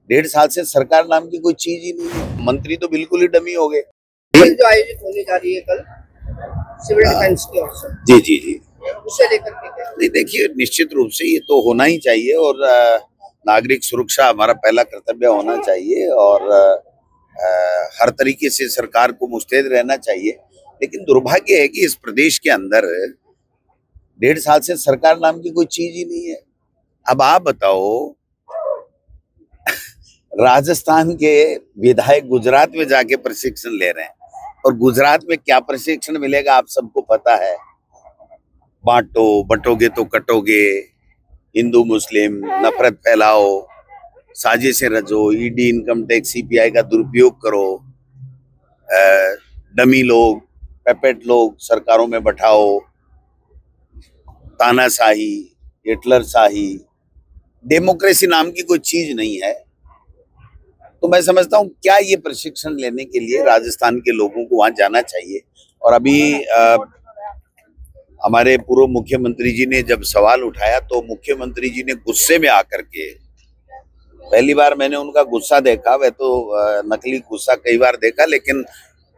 1.5 साल से सरकार नाम की कोई चीज ही नहीं है। मंत्री तो बिल्कुल ही डमी हो गए। जो आयोजित होने जा रही है कल सिविल डिफेंस की ओर से, जी जी जी, उसे लेकर के क्या? नहीं देखिए, निश्चित रूप से ये तो होना ही चाहिए और नागरिक सुरक्षा हमारा पहला कर्तव्य होना चाहिए और हर तरीके से सरकार को मुस्तैद रहना चाहिए। लेकिन दुर्भाग्य है कि इस प्रदेश के अंदर 1.5 साल से सरकार नाम की कोई चीज ही नहीं है। अब आप बताओ, राजस्थान के विधायक गुजरात में जाके प्रशिक्षण ले रहे हैं और गुजरात में क्या प्रशिक्षण मिलेगा आप सबको पता है। बांटो, बंटोगे तो कटोगे, हिंदू मुस्लिम नफरत फैलाओ, साजिशें रचो, ईडी, इनकम टैक्स, सीपीआई का दुरुपयोग करो, डमी लोग, पेपेट लोग सरकारों में बैठाओ, तानाशाही, हिटलर शाही, डेमोक्रेसी नाम की कोई चीज नहीं है। तो मैं समझता हूँ क्या ये प्रशिक्षण लेने के लिए राजस्थान के लोगों को वहां जाना चाहिए। और अभी हमारे पूर्व मुख्यमंत्री जी ने जब सवाल उठाया तो मुख्यमंत्री जी ने गुस्से में आकर के, पहली बार मैंने उनका गुस्सा देखा, वह तो नकली गुस्सा कई बार देखा, लेकिन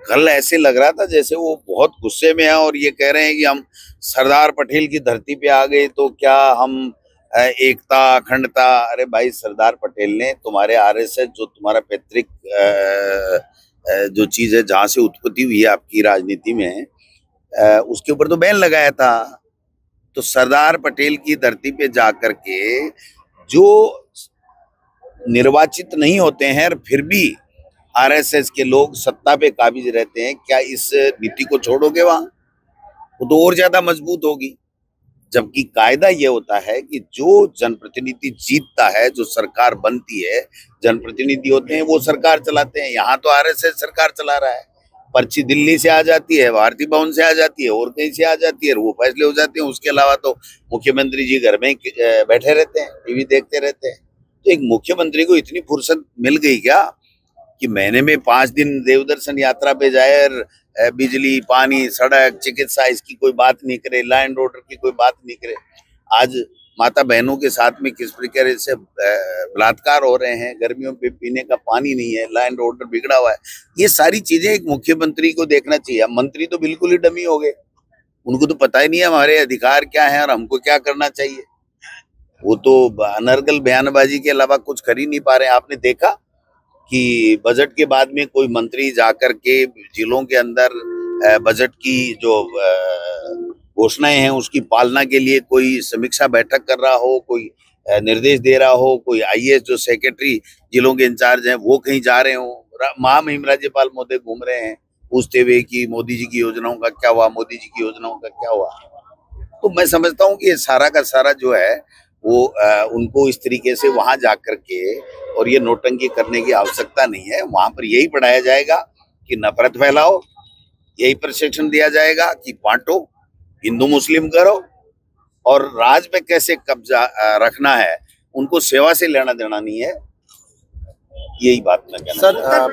कल ऐसे लग रहा था जैसे वो बहुत गुस्से में है और ये कह रहे हैं कि हम सरदार पटेल की धरती पे आ गए तो क्या हम एकता, अखंडता। अरे भाई, सरदार पटेल ने तुम्हारे आरएसएस, जो तुम्हारा पैतृक जो चीज है जहां से उत्पत्ति हुई है आपकी राजनीति में, उसके ऊपर तो बैन लगाया था। तो सरदार पटेल की धरती पे जाकर के जो निर्वाचित नहीं होते हैं और फिर भी आरएसएस के लोग सत्ता पे काबिज रहते हैं, क्या इस नीति को छोड़ोगे? वहां वो तो और ज्यादा मजबूत होगी। जबकि कायदा ये होता है कि जो जनप्रतिनिधि जीतता है, जो सरकार बनती है, जनप्रतिनिधि होते हैं वो सरकार चलाते हैं। यहाँ तो आरएसएस सरकार चला रहा है। पर्ची दिल्ली से आ जाती है, भारतीय भवन से आ जाती है और कहीं से आ जाती है, वो फैसले हो जाते हैं। उसके अलावा तो मुख्यमंत्री जी घर में बैठे रहते हैं, टीवी देखते रहते हैं। तो एक मुख्यमंत्री को इतनी फुर्सत मिल गई क्या कि महीने में 5 दिन देवदर्शन यात्रा पे जाए और बिजली, पानी, सड़क, चिकित्सा, इसकी कोई बात नहीं करे, लॉ एंड ऑर्डर की कोई बात नहीं करे। आज माता बहनों के साथ में किस प्रकार से बलात्कार हो रहे हैं, गर्मियों पे पीने का पानी नहीं है, लॉ एंड ऑर्डर बिगड़ा हुआ है। ये सारी चीजें एक मुख्यमंत्री को देखना चाहिए। अब मंत्री तो बिल्कुल ही डमी हो गए, उनको तो पता ही नहीं है हमारे अधिकार क्या है और हमको क्या करना चाहिए। वो तो अनर्गल बयानबाजी के अलावा कुछ कर ही नहीं पा रहे हैं। आपने देखा कि बजट के बाद में कोई मंत्री जाकर के जिलों के अंदर बजट की जो घोषणाएं हैं उसकी पालना के लिए कोई समीक्षा बैठक कर रहा हो, कोई निर्देश दे रहा हो, कोई आईएएस जो सेक्रेटरी जिलों के इंचार्ज हैं वो कहीं जा रहे हो, महामहिम राज्यपाल महोदय घूम रहे हैं पूछते हुए कि मोदी जी की योजनाओं का क्या हुआ, मोदी जी की योजनाओं का क्या हुआ। तो मैं समझता हूँ कि ये सारा का सारा जो है वो उनको इस तरीके से वहां जाकर के और ये नोटंकी करने की आवश्यकता नहीं है। वहां पर यही पढ़ाया जाएगा कि नफरत फैलाओ, यही प्रशिक्षण दिया जाएगा कि बांटो, हिंदू मुस्लिम करो और राज पे कैसे कब्जा रखना है। उनको सेवा से लेना देना नहीं है। यही बात मैं कहना सर,